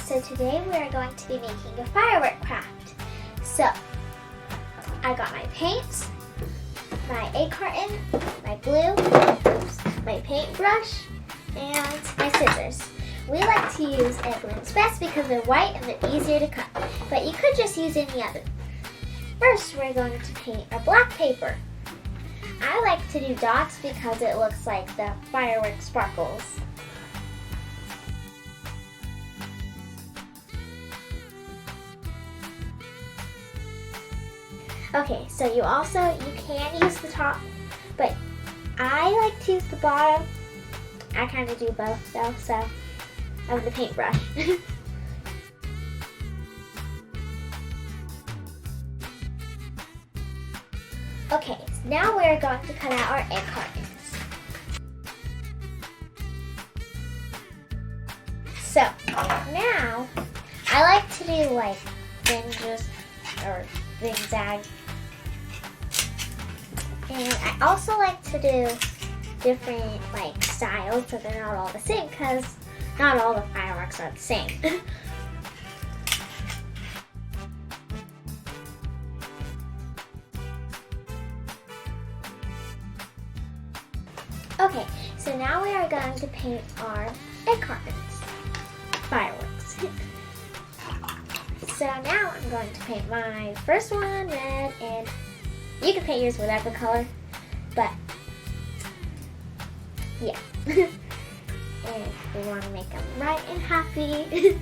So today we are going to be making a firework craft. So I got my paint, my egg carton, my glue, my paintbrush, and my scissors. We like to use egg balloons best because they're white and they're easier to cut, but you could just use any other. First, we're going to paint our black paper. I like to do dots because it looks like the firework sparkles. Okay, so you can use the top, but I like to use the bottom. I kind of do both though, so of the paintbrush. Okay, so now we're going to cut out our egg cartons. So now I like to do like fringes or zigzag. And I also like to do different like styles so they're not all the same because not all the fireworks are the same. Okay, so now we are going to paint our egg cartons, fireworks. So now I'm going to paint my first one red, and you can paint yours whatever color, but yeah. And we want to make them bright and happy.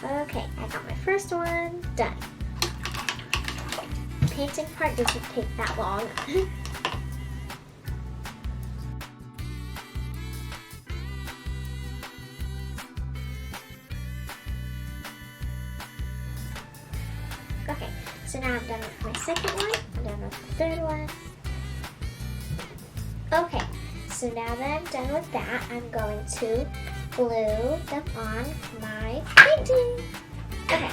Okay, I got my first one done. The painting part doesn't take that long. Okay, so now I'm done with my second one. I'm done with the third one. Okay, so now that I'm done with that, I'm going to glue them on my painting. Okay.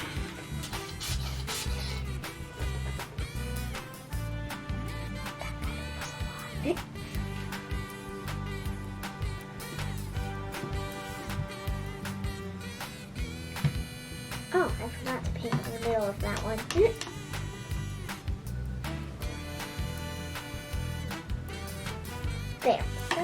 Oh, I forgot to paint in the middle of that one. There we go.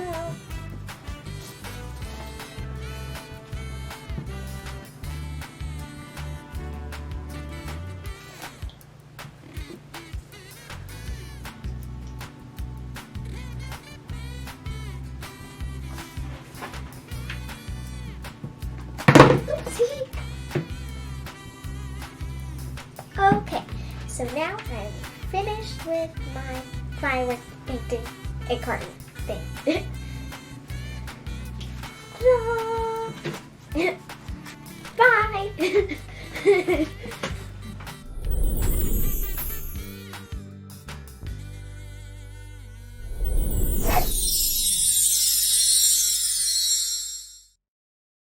Oopsie. Okay, so now I'm finished with my firework painting egg carton thing. Bye!